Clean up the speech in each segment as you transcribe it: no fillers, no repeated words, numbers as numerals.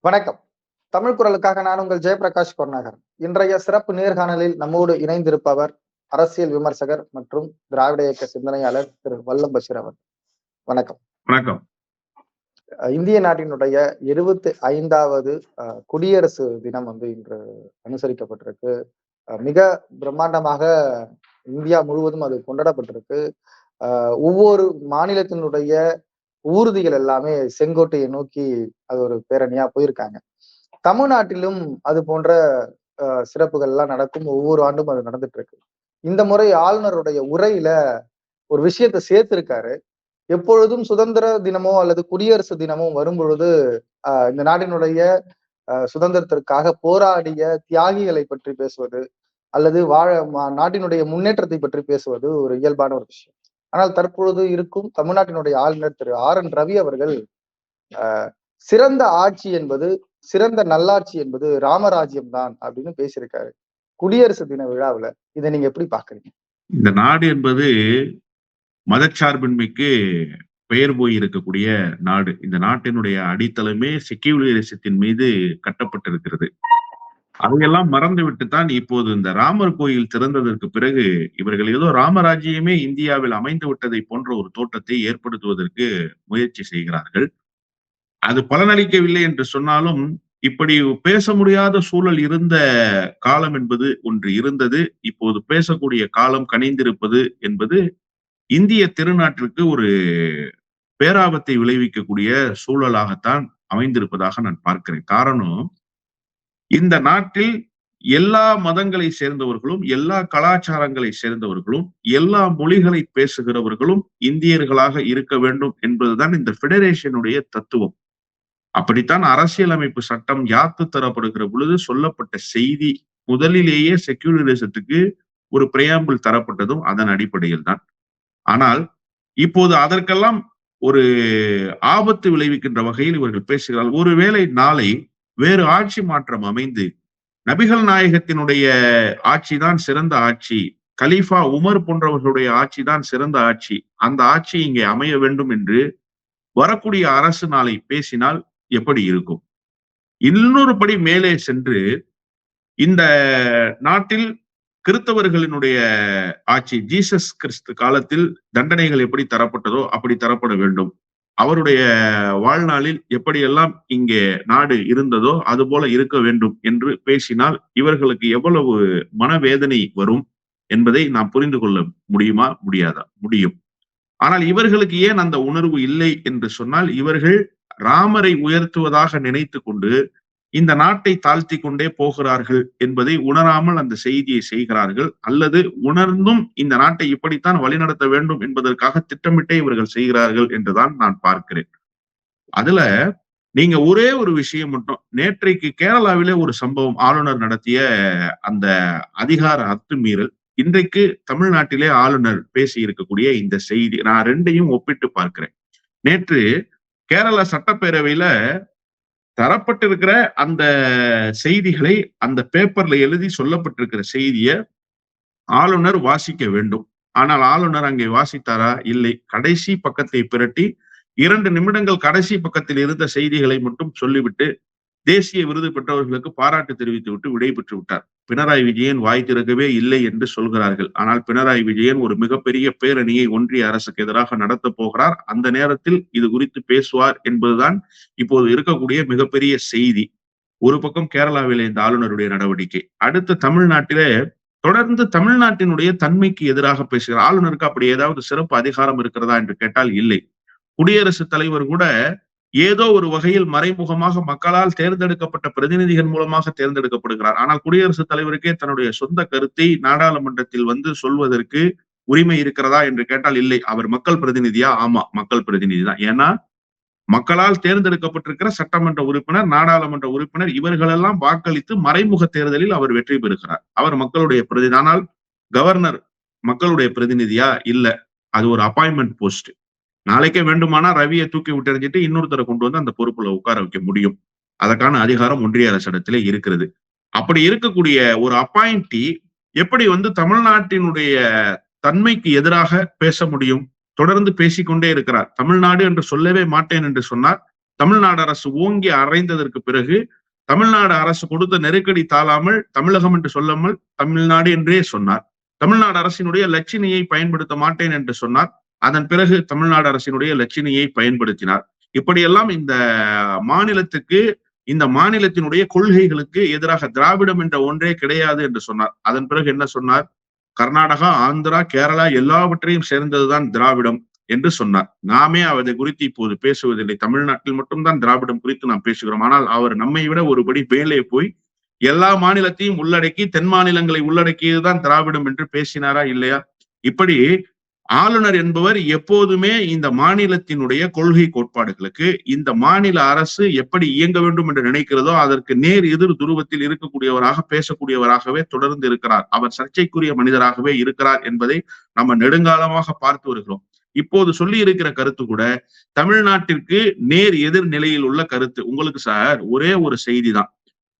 வணக்கம். தமிழ் குரலுக்காக நான் உங்கள் ஜெயபிரகாஷ் கருணாகரன். இன்றைய சிறப்பு நேர்காணலில் நம்மோடு இணைந்திருப்பவர் அரசியல் விமர்சகர் மற்றும் திராவிட இயக்க சிந்தனையாளர் திரு வல்லம் பஷீர் அவர். வணக்கம். வணக்கம். இந்திய நாட்டினுடைய 75வது குடியரசு தினம் இன்று அனுசரிக்கப்பட்டிருக்கு. மிக பிரம்மாண்டமாக இந்தியா முழுவதும் அது கொண்டாடப்பட்டிருக்கு. ஒவ்வொரு மாநிலத்தினுடைய ஊர்திகள் எல்லாமே செங்கோட்டையை நோக்கி அது ஒரு பேரணியா போயிருக்காங்க. தமிழ்நாட்டிலும் அது போன்ற சிறப்புகள் எல்லாம் நடக்கும். ஒவ்வொரு ஆண்டும் அது நடந்துட்டு இருக்கு. இந்த முறை ஆளுநருடைய உரையில ஒரு விஷயத்தை சேர்த்திருக்காரு. எப்பொழுதும் சுதந்திர தினமோ அல்லது குடியரசு தினமோ வரும் பொழுது இந்த நாட்டினுடைய சுதந்திரத்திற்காக போராடிய தியாகிகளை பற்றி பேசுவது அல்லது நாட்டினுடைய முன்னேற்றத்தை பற்றி பேசுவது ஒரு இயல்பான ஒரு விஷயம். ஆனால் தற்பொழுது இருக்கும் தமிழ்நாட்டினுடைய ஆளுநர் திரு RN ரவி அவர்கள் சிறந்த ஆட்சி என்பது, சிறந்த நல்லாட்சி என்பது ராமராஜ்யம் தான் அப்படின்னு பேசியிருக்காரு குடியரசு தின விழாவில். இதை நீங்க எப்படி பாக்குறீங்க? இந்த நாடு என்பது மதச்சார்பின்மைக்கு பெயர் போய் இருக்கக்கூடிய நாடு. இந்த நாட்டினுடைய அடித்தளமே செக்யூலரிசத்தின் மீது கட்டப்பட்டிருக்கிறது. அதையெல்லாம் மறந்துவிட்டு தான் இப்போது இந்த ராமர் கோயில் திறந்ததற்கு பிறகு இவர்கள் ஏதோ ராமராஜ்யமே இந்தியாவில் அமைந்து விட்டதை போன்ற ஒரு தோற்றத்தை ஏற்படுத்துவதற்கு முயற்சி செய்கிறார்கள். அது பலனளிக்கவில்லை என்று சொன்னாலும் இப்படி பேச முடியாத சூழல் இருந்த காலம் என்பது ஒன்று இருந்தது. இப்போது பேசக்கூடிய காலம் கனிந்திருப்பது என்பது இந்திய திருநாட்டிற்கு ஒரு பேராபத்தை விளைவிக்கக்கூடிய சூழலாகத்தான் அமைந்திருப்பதாக நான் பார்க்கிறேன். காரணம், இந்த நாட்டில் எல்லா மதங்களை சேர்ந்தவர்களும், எல்லா கலாச்சாரங்களை சேர்ந்தவர்களும், எல்லா மொழிகளை பேசுகிறவர்களும் இந்தியர்களாக இருக்க வேண்டும் என்பதுதான் இந்த பெடரேஷனுடைய தத்துவம். அப்படித்தான் அரசியலமைப்பு சட்டம் யாத்து தரப்படுகிற பொழுது சொல்லப்பட்ட செய்தி. முதலிலேயே செக்யூலரிசத்துக்கு ஒரு பிரையாம்பிள் தரப்பட்டதும் அதன் அடிப்படையில் தான். ஆனால் இப்போது அதற்கெல்லாம் ஒரு ஆபத்து விளைவிக்கின்ற வகையில் இவர்கள் பேசுகிறார்கள். ஒருவேளை நாளை வேறு ஆட்சி மாற்றம் அமைந்து நபிகள் நாயகத்தினுடைய ஆட்சிதான் சிறந்த ஆட்சி, கலீஃபா உமர் போன்றவர்களுடைய ஆட்சி தான் சிறந்த ஆட்சி, அந்த ஆட்சி இங்கே அமைய வேண்டும் என்று வரக்கூடிய அரசு நாளை பேசினால் எப்படி இருக்கும்? இன்னொரு படி மேலே சென்று இந்த நாட்டில் கிறிஸ்தவர்களினுடைய ஆட்சி, ஜீசஸ் கிறிஸ்து காலத்தில் தண்டனைகள் எப்படி தரப்பட்டதோ அப்படி தரப்பட வேண்டும், அவருடைய வாழ்நாளில் எப்படியெல்லாம் இங்கே நாடு இருந்ததோ அது போல இருக்க வேண்டும் என்று பேசினால் இவர்களுக்கு எவ்வளவு மனவேதனை வரும் என்பதை நாம் புரிந்து கொள்ள முடியுமா? முடியாதா? முடியும். ஆனால் இவர்களுக்கு ஏன் அந்த உணர்வு இல்லை என்று சொன்னால், இவர்கள் ராமரை உயர்த்துவதாக நினைத்து கொண்டு இந்த நாட்டை தாழ்த்தி கொண்டே போகிறார்கள் என்பதை உணராமல் அந்த செய்தியை செய்கிறார்கள். அல்லது உணர்ந்தும் இந்த நாட்டை இப்படித்தான் வழிநடத்த வேண்டும் என்பதற்காக திட்டமிட்டே இவர்கள் செய்கிறார்கள் என்றுதான் நான் பார்க்கிறேன். அதுல நீங்க ஒரே ஒரு விஷயம் மட்டும், நேற்றைக்கு கேரளாவிலே ஒரு சம்பவம், ஆளுநர் நடத்திய அந்த அதிகார அத்துமீறல், இன்றைக்கு தமிழ்நாட்டிலே ஆளுநர் பேசி இருக்கக்கூடிய இந்த செய்தி, நான் ரெண்டையும் ஒப்பிட்டு பார்க்கிறேன். நேற்று கேரள சட்டப்பேரவையில தரப்பட்டிருக்கிற அந்த செய்திகளை, அந்த பேப்பர்ல எழுதி சொல்லப்பட்டிருக்கிற செய்தியை ஆளுநர் வாசிக்க வேண்டும். ஆனால் ஆளுநர் அங்கே வாசித்தாரா? இல்லை. கடைசி பக்கத்தை பிரட்டி 2 நிமிடங்கள் கடைசி பக்கத்தில் இருந்த செய்திகளை மட்டும் சொல்லிவிட்டு தேசிய விருது பெற்றவர்களுக்கு பாராட்டு தெரிவித்து விட்டு விடைபெற்று விட்டார். பினராயி விஜயன் வாய் திறக்கவே இல்லை என்று சொல்கிறார்கள். ஆனால் பினராயி விஜயன் ஒரு மிகப்பெரிய பேரணியை ஒன்றிய அரசுக்கு எதிராக நடத்த போகிறார். அந்த நேரத்தில் இது குறித்து பேசுவார் என்பதுதான் இப்போது இருக்கக்கூடிய மிகப்பெரிய செய்தி. ஒரு பக்கம் கேரளாவிலே இந்த ஆளுநருடைய நடவடிக்கை, அடுத்து தமிழ்நாட்டிலே தொடர்ந்து தமிழ்நாட்டினுடைய தன்மைக்கு எதிராக பேசுகிறார். ஆளுநருக்கு அப்படி ஏதாவது சிறப்பு அதிகாரம் இருக்கிறதா என்று கேட்டால் இல்லை. குடியரசுத் தலைவர் கூட ஏதோ ஒரு வகையில் மறைமுகமாக மக்களால் தேர்ந்தெடுக்கப்பட்ட பிரதிநிதிகள் மூலமாக தேர்ந்தெடுக்கப்படுகிறார். ஆனால் குடியரசுத் தலைவருக்கே தன்னுடைய சொந்த கருத்தை நாடாளுமன்றத்தில் சொல்வதற்கு உரிமை இருக்கிறதா என்று கேட்டால் இல்லை. அவர் மக்கள் பிரதிநிதியா? ஆமா, மக்கள் பிரதிநிதி தான். ஏன்னா மக்களால் தேர்ந்தெடுக்கப்பட்டிருக்கிற சட்டமன்ற உறுப்பினர், நாடாளுமன்ற உறுப்பினர், இவர்களெல்லாம் வாக்களித்து மறைமுக தேர்தலில் அவர் வெற்றி பெறுகிறார். அவர் மக்களுடைய பிரதிநிதி. ஆனால் கவர்னர் மக்களுடைய பிரதிநிதியா? இல்ல, அது ஒரு அப்பாயின்மெண்ட் போஸ்ட். நாளைக்கே வேண்டுமானா ரவியை தூக்கி விட்டு இன்னொருத்தரை கொண்டு வந்து அந்த பொறுப்புல உட்கார வைக்க முடியும். அதற்கான அதிகாரம் ஒன்றிய அரசிடத்திலே இருக்கிறது. அப்படி இருக்கக்கூடிய ஒரு அப்பாயிண்டி எப்படி தமிழ்நாட்டினுடைய தன்மைக்கு எதிராக பேச முடியும்? தொடர்ந்து பேசிக்கொண்டே இருக்கிறார். தமிழ்நாடு என்று சொல்லவே மாட்டேன் என்று சொன்னார். தமிழ்நாடு அரசு ஓங்கி அறைந்ததற்கு பிறகு தமிழ்நாடு அரசு கொடுத்த நெருக்கடி தாழாமல் தமிழகம் என்று சொல்லாமல் தமிழ்நாடு என்றே சொன்னார். தமிழ்நாடு அரசினுடைய லட்சணையை பயன்படுத்த மாட்டேன் என்று சொன்னார். அதன் பிறகு தமிழ்நாடு அரசினுடைய லட்சணையை பயன்படுத்தினார். இப்படியெல்லாம் இந்த மாநிலத்துக்கு, இந்த மாநிலத்தினுடைய கொள்கைகளுக்கு எதிராக திராவிடம் என்ற ஒன்றே கிடையாது என்று சொன்னார். அதன் பிறகு என்ன சொன்னார்? கர்நாடகா, ஆந்திரா, கேரளா எல்லாவற்றையும் சேர்ந்ததுதான் திராவிடம் என்று சொன்னார். நாமே அதை குறித்து இப்போது பேசுவதில்லை. தமிழ்நாட்டில் மட்டும்தான் திராவிடம் குறித்து நாம் பேசுகிறோம். ஆனால் அவர் நம்மை விட ஒருபடி மேலே போய் எல்லா மாநிலத்தையும் உள்ளடக்கி தென் மாநிலங்களை உள்ளடக்கியதுதான் திராவிடம் என்று பேசினாரா இல்லையா? இப்படி ஆளுநர் என்பவர் எப்போதுமே இந்த மாநிலத்தினுடைய கொள்கை கோட்பாடுகளுக்கு இந்த மாநில அரசு எப்படி இயங்க வேண்டும் என்று நினைக்கிறதோ அதற்கு நேர் எதிர் துருவத்தில் இருக்கக்கூடியவராக, பேசக்கூடியவராகவே தொடர்ந்து இருக்கிறார். அவர் சர்ச்சைக்குரிய மனிதராகவே இருக்கிறார் என்பதை நம்ம நெடுங்காலமாக பார்த்து வருகிறோம். இப்போது சொல்லி இருக்கிற கருத்து கூட தமிழ்நாட்டிற்கு நேர் எதிர் நிலையில் உள்ள கருத்து. உங்களுக்கு சார் ஒரே ஒரு செய்தி தான்.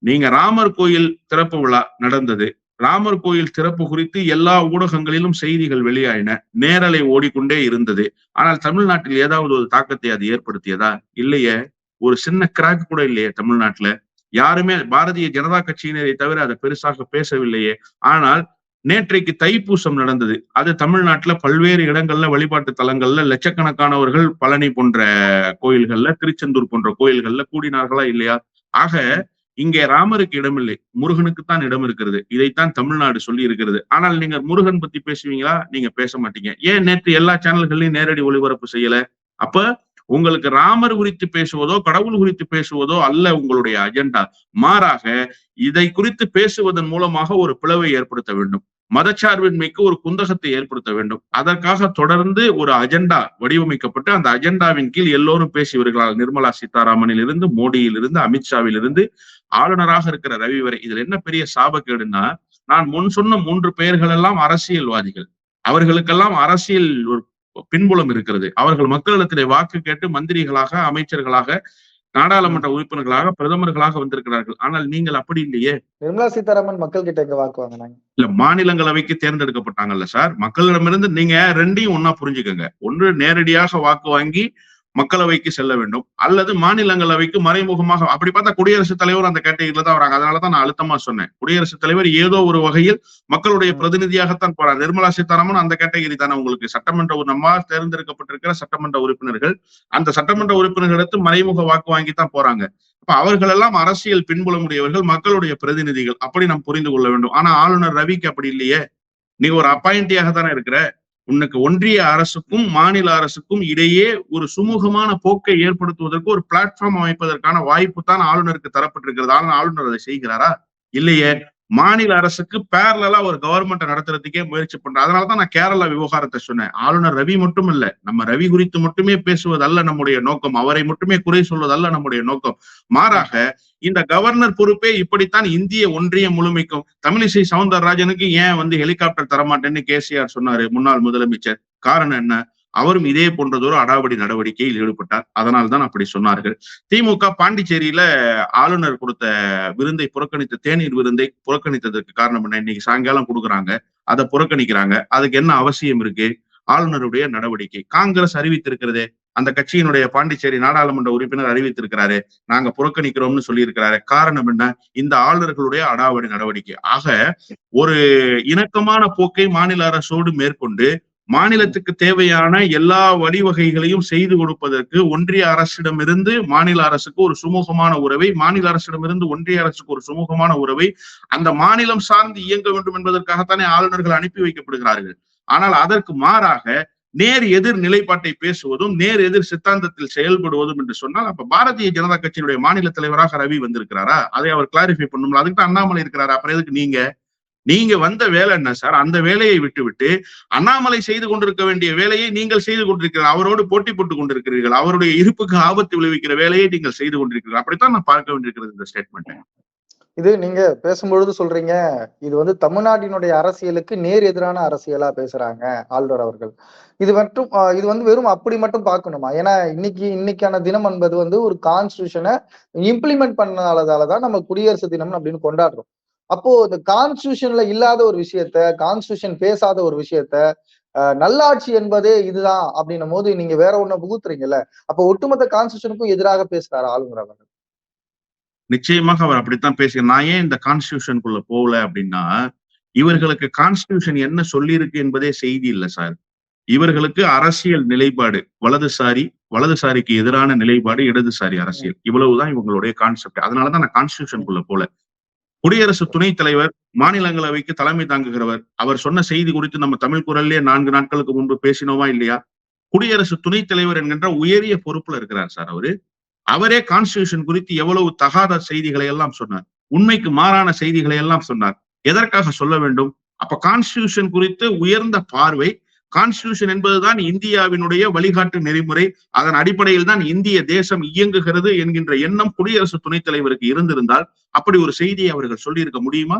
நீங்க ராமர் கோயில் திறப்பு விழா நடந்தது. ராமர் கோயில் திறப்பு குறித்து எல்லா ஊடகங்களிலும் செய்திகள் வெளியாயின, நேரலை ஓடிக்கொண்டே இருந்தது. ஆனால் தமிழ்நாட்டில் ஏதாவது ஒரு தாக்கத்தை அது ஏற்படுத்தியதா? இல்லையே. ஒரு சின்ன கிராக் கூட இல்லையே தமிழ்நாட்டுல. யாருமே பாரதிய ஜனதா கட்சியினரை தவிர அதை பெருசாக பேசவில்லையே. ஆனால் நேற்றைக்கு தைப்பூசம் நடந்தது. அது தமிழ்நாட்டுல பல்வேறு இடங்கள்ல, வழிபாட்டு தலங்கள்ல லட்சக்கணக்கானவர்கள் பழனி போன்ற கோயில்கள்ல, திருச்செந்தூர் போன்ற கோயில்கள்ல கூடினார்களா இல்லையா? ஆக இங்கே ராமருக்கு இடமில்லை, முருகனுக்குத்தான் இடம் இருக்கிறது. இதைத்தான் தமிழ்நாடு சொல்லி இருக்கிறது. ஆனால் நீங்க முருகன் பத்தி பேசுவீங்களா? நீங்க பேச மாட்டீங்க. ஏன் நேற்று எல்லா சேனல்களையும் நேரடி ஒளிபரப்பு செய்யல? அப்ப உங்களுக்கு ராமர் குறித்து பேசுவதோ கடவுள் குறித்து பேசுவதோ அல்ல உங்களுடைய அஜெண்டா. மாறாக இதை குறித்து பேசுவதன் மூலமாக ஒரு பிளவை ஏற்படுத்த வேண்டும், மதச்சார்பின்மைக்கு ஒரு குந்தகத்தை ஏற்படுத்த வேண்டும். அதற்காக தொடர்ந்து ஒரு அஜெண்டா வடிவமைக்கப்பட்டு அந்த அஜெண்டாவின் கீழ் எல்லோரும் பேசி வருகிறார்கள். நிர்மலா சீதாராமனில் இருந்து, மோடியில் இருந்து, அமித்ஷாவில் இருந்து, ஆளுநராக இருக்கிற ரவி வரை. இதுல என்ன பெரிய சாபக்கேடுன்னா, நான் முன் சொன்ன 3 பெயர்கள் எல்லாம் அரசியல்வாதிகள். அவர்களுக்கெல்லாம் அரசியல் ஒரு பின்புலம் இருக்கிறது. அவர்கள் மக்களிடத்திலே வாக்கு கேட்டு மந்திரிகளாக, அமைச்சர்களாக, நாடாளுமன்ற உறுப்பினர்களாக, பிரதமர்களாக வந்திருக்கிறார்கள். ஆனால் நீங்கள் அப்படி இல்லையே. நிர்மலா சீதாராமன் மக்கள் கிட்ட எங்க வாக்கு வாங்கினாங்க? இல்ல, மாநிலங்களவைக்கு தேர்ந்தெடுக்கப்பட்டாங்கல்ல சார். மக்களிடமிருந்து நீங்க ரெண்டையும் ஒன்னா புரிஞ்சுக்கங்க. ஒன்று நேரடியாக வாக்கு வாங்கி மக்களவைக்கு செல்ல வேண்டும், அல்லது மாநிலங்களவைக்கு மறைமுகமாக. அப்படி பார்த்தா குடியரசுத் தலைவர் அந்த கேட்டகரியில தான் வராங்க. அதனாலதான் நான் அழுத்தமா சொன்னேன், குடியரசுத் தலைவர் ஏதோ ஒரு வகையில் மக்களுடைய பிரதிநிதியாகத்தான் போறார். நிர்மலா சீதாராமன் அந்த கேட்டகரி தானே. உங்களுக்கு சட்டமன்ற நம்ம தேர்ந்தெடுக்கப்பட்டிருக்கிற சட்டமன்ற உறுப்பினர்கள், அந்த சட்டமன்ற உறுப்பினர்களுக்கு மறைமுக வாக்கு வாங்கித்தான் போறாங்க. அப்ப அவர்கள் எல்லாம் அரசியல் பின்புலமுடையவர்கள், மக்களுடைய பிரதிநிதிகள். அப்படி நாம் புரிந்து கொள்ள வேண்டும். ஆனா ஆளுநர் ரவிக்கு அப்படி இல்லையே. நீ ஒரு அப்பாயிண்டியாக தானே இருக்கிற. உனக்கு ஒன்றிய அரசுக்கும் மாநில அரசுக்கும் இடையே ஒரு சுமூகமான போக்கை ஏற்படுத்துவதற்கு ஒரு பிளாட்ஃபார்ம் அமைப்பதற்கான வாய்ப்பு தான் ஆளுநருக்கு தரப்பட்டிருக்கிறது. ஆனால் ஆளுநர் அதை செய்கிறாரா? இல்லையே. மாநில அரசுக்கு பேரலா ஒரு கவர்மெண்ட் நடத்துறதுக்கே முயற்சி பண்றாரு. அதனாலதான் நான் கேரளா விவகாரத்தை சொன்னேன். ஆளுநர் ரவி மட்டும் இல்ல, நம்ம ரவி குறித்து மட்டுமே பேசுவதல்ல நம்முடைய நோக்கம், அவரை மட்டுமே குறை சொல்வதல்ல நம்முடைய நோக்கம். மாறாக இந்த கவர்னர் பொறுப்பே இப்படித்தான் இந்திய ஒன்றியம் முழுமைக்கும். தமிழிசை சவுந்தரராஜனுக்கு ஏன் ஹெலிகாப்டர் தரமாட்டேன்னு கேசிஆர் சொன்னாரு, முன்னாள் முதலமைச்சர். காரணம் என்ன? அவரும் இதே போன்றதொரு அடாவடி நடவடிக்கையில் ஈடுபட்டார். அதனால் தான் அப்படி சொன்னார்கள். திமுக பாண்டிச்சேரியில ஆளுநர் கொடுத்த விருந்தை புறக்கணித்த, தேநீர் விருந்தை புறக்கணித்ததற்கு காரணம் என்ன? இன்னைக்கு சாயங்காலம் கொடுக்குறாங்க, அதை புறக்கணிக்கிறாங்க. அதுக்கு என்ன அவசியம் இருக்கு? ஆளுநருடைய நடவடிக்கை. காங்கிரஸ் அறிவித்திருக்கிறதே, அந்த கட்சியினுடைய பாண்டிச்சேரி நாடாளுமன்ற உறுப்பினர் அறிவித்திருக்கிறாரு, நாங்க புறக்கணிக்கிறோம்னு சொல்லி இருக்கிறாரு. காரணம் என்ன? இந்த ஆளுநர்களுடைய அடாவடி நடவடிக்கை. ஆக ஒரு இணக்கமான போக்கை மாநில அரசோடு மேற்கொண்டு மாநிலத்துக்கு தேவையான எல்லா வழிவகைகளையும் செய்து கொடுப்பதற்கு ஒன்றிய அரசிடமிருந்து மாநில அரசுக்கு ஒரு சுமூகமான உறவை, மாநில அரசிடமிருந்து ஒன்றிய அரசுக்கு ஒரு சுமூகமான உறவை அந்த மாநிலம் சார்ந்து இயங்க வேண்டும் என்பதற்காகத்தானே ஆளுநர்கள் அனுப்பி வைக்கப்படுகிறார்கள். ஆனால் அதற்கு மாறாக நேர் எதிர் நிலைப்பாட்டை பேசுவதும் நேர் எதிர் சித்தாந்தத்தில் செயல்படுவதும் என்று சொன்னால், அப்ப பாரதிய ஜனதா கட்சியினுடைய மாநில தலைவராக ரவி வந்திருக்கிறாரா? அதை அவர் கிளாரிஃபை பண்ணணும். அதுக்கு அண்ணாமலை இருக்கிறாரா? அப்புறம் எதுக்கு நீங்க வந்த வேலை என்ன சார்? அந்த வேலையை விட்டுவிட்டு அண்ணாமலை செய்து கொண்டிருக்க வேண்டிய வேலையை நீங்கள் செய்து கொண்டிருக்கிறீர்கள். அவரோடு போட்டி போட்டுக் கொண்டிருக்கிறீர்கள். அவருடைய இருப்புக்கு ஆபத்து விளைவிக்கிற வேலையை நீங்கள் செய்து கொண்டிருக்கிறீர்கள். அப்படித்தான் நான் பார்க்க வேண்டியிருக்கிறது இந்த ஸ்டேட்மெண்ட். இது நீங்க பேசும்பொழுது சொல்றீங்க, இது தமிழ்நாட்டினுடைய அரசியலுக்கு நேர் எதிரான அரசியலா பேசுறாங்க ஆளுநர் அவர்கள். இது வெறும் அப்படி மட்டும் பார்க்கணுமா? ஏன்னா இன்னைக்கான தினம் என்பது ஒரு கான்ஸ்டிடியூஷனை இம்ப்ளிமெண்ட் பண்ணாலதாலதான் நம்ம குடியரசு தினம் அப்படின்னு கொண்டாடுறோம். அப்போ இந்த கான்ஸ்டிடியூஷன்ல இல்லாத ஒரு விஷயத்த, கான்ஸ்டிடியூஷன் பேசாத ஒரு விஷயத்த நல்லாட்சி என்பதே இதுதான் அப்படின்னும் போது நீங்க வேற ஒண்ணு புகுத்துறீங்கல்ல. அப்ப ஒட்டுமொத்த கான்ஸ்டிடியூஷனுக்கும் எதிராக பேசுறாரு ஆளுநர் அவர்கள். நிச்சயமாக அவர் அப்படித்தான் பேசுகிறார். நான் ஏன் இந்த கான்ஸ்டிடியூஷனுக்குள்ள போகல அப்படின்னா, இவர்களுக்கு கான்ஸ்டிடியூஷன் என்ன சொல்லியிருக்கு என்பதே செய்தி இல்ல சார். இவர்களுக்கு அரசியல் நிலைப்பாடு வலதுசாரிக்கு எதிரான நிலைப்பாடு இடதுசாரி அரசியல். இவ்வளவுதான் இவங்களுடைய கான்செப்ட். அதனாலதான் நான் கான்ஸ்டிடியூஷனுக்குள்ள போல. குடியரசு துணைத் தலைவர், மாநிலங்களவைக்கு தலைமை தாங்குகிறவர். அவர் சொன்ன செய்தி குறித்து நம்ம தமிழ் குரல்லே 4 நாட்களுக்கு முன்பு பேசினோமா இல்லையா? குடியரசு துணைத் தலைவர் என்கின்ற உயரிய பொறுப்புல இருக்கிறார் சார் அவரு. அவரே கான்ஸ்டிடியூஷன் குறித்து எவ்வளவு தகாத செய்திகளை எல்லாம் சொன்னார். உண்மைக்கு மாறான செய்திகளை எல்லாம் சொன்னார். எதற்காக சொல்ல வேண்டும்? அப்ப கான்ஸ்டிடியூஷன் குறித்து உயர்ந்த பார்வை, கான்ஸ்டிடியூஷன் என்பதுதான் இந்தியாவினுடைய வழிகாட்டு நெறிமுறை, அதன் அடிப்படையில் தான் இந்திய தேசம் இயங்குகிறது என்கின்ற எண்ணம் குடியரசு துணைத் தலைவருக்கு இருந்திருந்தால் அப்படி ஒரு செய்தியை அவர்கள் சொல்லியிருக்க முடியுமா?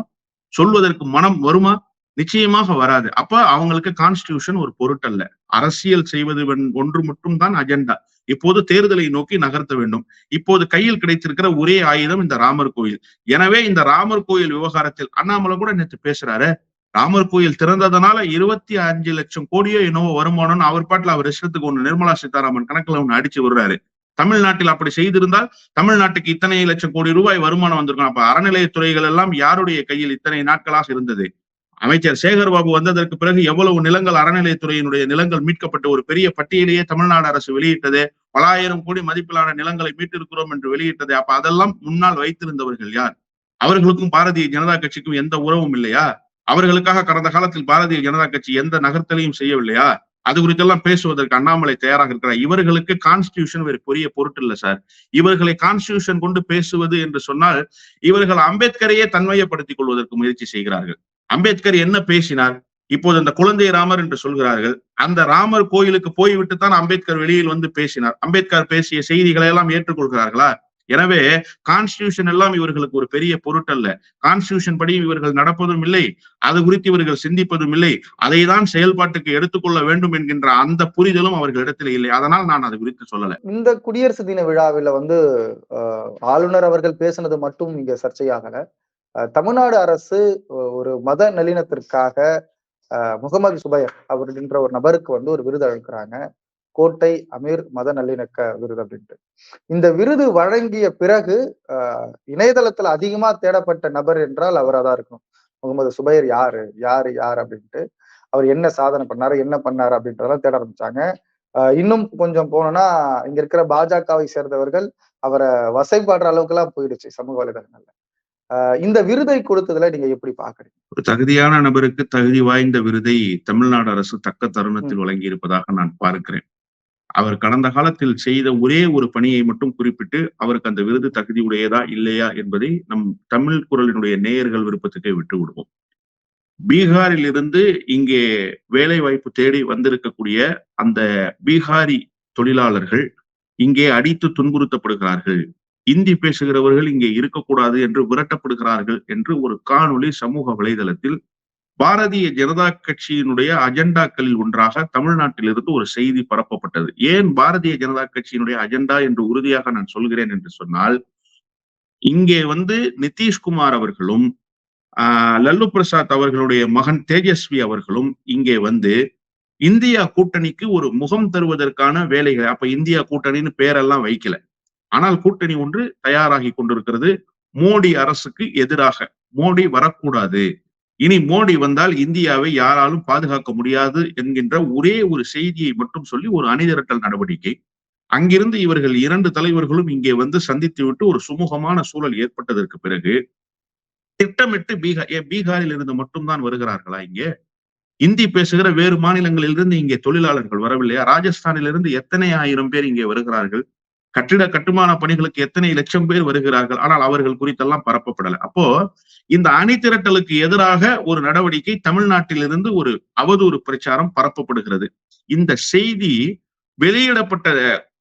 சொல்வதற்கு மனம் வருமா? நிச்சயமாக வராது. அப்ப அவங்களுக்கு கான்ஸ்டிடியூஷன் ஒரு பொருட்டல்ல. அரசியல் செய்வது ஒன்று மட்டும் தான் அஜெண்டா. இப்போது தேர்தலை நோக்கி நகர்த்த வேண்டும். இப்போது கையில் கிடைத்திருக்கிற ஒரே ஆயுதம் இந்த ராமர் கோயில். எனவே இந்த ராமர் கோயில் விவகாரத்தில் அண்ணாமலை கூட நேற்று பேசுறாரு. ராமர் கோயில் திறந்ததுனால 25 லட்சம் கோடியோ என்னவோ வருமானம்னு அவர் பாட்டுல அவர் இஷ்டத்துக்கு ஒண்ணு நிர்மலா சீதாராமன் கணக்குல ஒண்ணு அடிச்சு விடுறாரு. தமிழ்நாட்டில் அப்படி செய்திருந்தால் தமிழ்நாட்டுக்கு இத்தனை லட்சம் கோடி ரூபாய் வருமானம் வந்திருக்கும். அப்ப அறநிலையத்துறைகள் எல்லாம் யாருடைய கையில் இத்தனை நாட்களாக இருந்தது? அமைச்சர் சேகர்பாபு வந்ததற்கு பிறகு எவ்வளவு நிலங்கள் அறநிலையத்துறையினுடைய நிலங்கள் மீட்கப்பட்ட ஒரு பெரிய பட்டியலையே தமிழ்நாடு அரசு வெளியிட்டது. பல ஆயிரம் கோடி மதிப்பிலான நிலங்களை மீட்டிருக்கிறோம் என்று வெளியிட்டது. அப்ப அதெல்லாம் முன்னால் வைத்திருந்தவர்கள் யார்? அவர்களுக்கும் பாரதிய ஜனதா கட்சிக்கும் எந்த உறவும் இல்லையா? அவர்களுக்காக கடந்த காலத்தில் பாரதிய ஜனதா கட்சி எந்த நகர்த்தலையும் செய்யவில்லையா? அது குறித்தெல்லாம் பேசுவதற்கு அண்ணாமலை தயாராக இருக்கிறார். இவர்களுக்கு கான்ஸ்டிடியூஷன் ஒரு பெரிய பொருட்டு இல்ல சார். இவர்களை கான்ஸ்டிடியூஷன் கொண்டு பேசுவது என்று சொன்னால் இவர்கள் அம்பேத்கரையே தன்மையப்படுத்திக் கொள்வதற்கு முயற்சி செய்கிறார்கள். அம்பேத்கர் என்ன பேசினார்? இப்போது அந்த குழந்தை ராமர் என்று சொல்கிறார்கள். அந்த ராமர் கோயிலுக்கு போய்விட்டு தான் அம்பேத்கர் வெளியில் வந்து பேசினார். அம்பேத்கர் பேசிய செய்திகளை எல்லாம் ஏற்றுக்கொள்கிறார்களா? எனவே கான்ஸ்டிடியூஷன் எல்லாம் இவர்களுக்கு ஒரு பெரிய பொருட்டல்ல. கான்ஸ்டிடியூஷன் படி இவர்கள் நடப்பதும் இல்லை, அது குறித்து இவர்கள் சிந்திப்பதும் இல்லை. அதை தான் செயல்பாட்டுக்கு எடுத்துக்கொள்ள வேண்டும் என்கின்ற அந்த புரிதலும் அவர்களிடத்தில் இல்லை. அதனால் நான் அது குறித்து சொல்லல. இந்த குடியரசு தின விழாவில வந்து ஆளுநர் அவர்கள் பேசினது மட்டும் இங்க சர்ச்சையாகல. தமிழ்நாடு அரசு ஒரு மத நல்லிணத்திற்காக முகமது சுபைர் அவர்கின்ற ஒரு நபருக்கு வந்து ஒரு விருது அளிக்கிறாங்க. கோட்டை அமீர் மத நல்லிணக்க விருது அப்படின்ட்டு. இந்த விருது வழங்கிய பிறகு இணையதளத்துல அதிகமா தேடப்பட்ட நபர் என்றால் அவராதான் இருக்கணும். முகமது சுபைர் யாரு யாரு யார் அப்படின்ட்டு, அவர் என்ன சாதனை பண்ணாரு, என்ன பண்ணாரு அப்படின்றதெல்லாம் தேட ஆரம்பிச்சாங்க. இன்னும் கொஞ்சம் போனோம்னா இங்க இருக்கிற பாஜகவை சேர்ந்தவர்கள் அவரை வசைப்பாடுற அளவுக்கு எல்லாம் போயிடுச்சு சமூக வலைதளங்கள்ல. இந்த விருதை கொடுத்ததுல நீங்க எப்படி பாக்குறீங்க? ஒரு தகுதியான நபருக்கு தகுதி வாய்ந்த விருதை தமிழ்நாடு அரசு தக்க தருணத்தில் வழங்கி இருப்பதாக நான் பார்க்கிறேன். அவர் கடந்த காலத்தில் செய்த ஒரே ஒரு பணியை மட்டும் குறிப்பிட்டு அவருக்கு அந்த விருது தகுதி உடையதா இல்லையா என்பதை நம் தமிழ் குரலினுடைய நேயர்கள் விருப்பத்துக்கே விட்டு விடுவோம். பீகாரில் இருந்து இங்கே வேலை வாய்ப்பு தேடி வந்திருக்கக்கூடிய அந்த பீகாரி தொழிலாளர்கள் இங்கே அடித்து துன்புறுத்தப்படுகிறார்கள், இந்தி பேசுகிறவர்கள் இங்கே இருக்கக்கூடாது என்று விரட்டப்படுகிறார்கள் என்று ஒரு காணொளி சமூக வலைதளத்தில் பாரதிய ஜனதா கட்சியினுடைய அஜெண்டாக்களில் ஒன்றாக தமிழ்நாட்டிலிருந்து ஒரு செய்தி பரப்பப்பட்டது. ஏன் பாரதிய ஜனதா கட்சியினுடைய அஜெண்டா என்று உறுதியாக நான் சொல்கிறேன் என்று சொன்னால், இங்கே வந்து நிதிஷ்குமார் அவர்களும் லல்லு பிரசாத் அவர்களுடைய மகன் தேஜஸ்வி அவர்களும் இங்கே வந்து இந்தியா கூட்டணிக்கு ஒரு முகம் தருவதற்கான வேலைகள், அப்ப இந்தியா கூட்டணின்னு பேரெல்லாம் வைக்கல, ஆனால் கூட்டணி ஒன்று தயாராகி கொண்டிருக்கிறது. மோடி அரசுக்கு எதிராக மோடி வரக்கூடாது, இனி மோடி வந்தால் இந்தியாவை யாராலும் பாதுகாக்க முடியாது என்கின்ற ஒரே ஒரு செய்தியை மட்டும் சொல்லி ஒரு அணிதிரட்டல் நடவடிக்கை. அங்கிருந்து இவர்கள் 2 தலைவர்களும் இங்கே வந்து சந்தித்து விட்டு ஒரு சுமூகமான சூழல் ஏற்பட்டதற்கு பிறகு திட்டமிட்டு பீகாரில் இருந்து மட்டும்தான் வருகிறார்களா? இங்கே இந்தி பேசுகிற வேறு மாநிலங்களிலிருந்து இங்கே தொழிலாளர்கள் வரவில்லையா? ராஜஸ்தானிலிருந்து எத்தனை ஆயிரம் பேர் இங்கே வருகிறார்கள்? கட்டுமான பணிகளுக்கு எத்தனை லட்சம் பேர் வருகிறார்கள், ஆனால் அவர்கள் குறித்தெல்லாம் பரப்பப்படலை. அப்போ இந்த அணி திரட்டலுக்கு எதிராக ஒரு நடவடிக்கை, தமிழ்நாட்டிலிருந்து ஒரு அவதூறு பிரச்சாரம் பரப்பப்படுகிறது. இந்த செய்தி வெளியிடப்பட்ட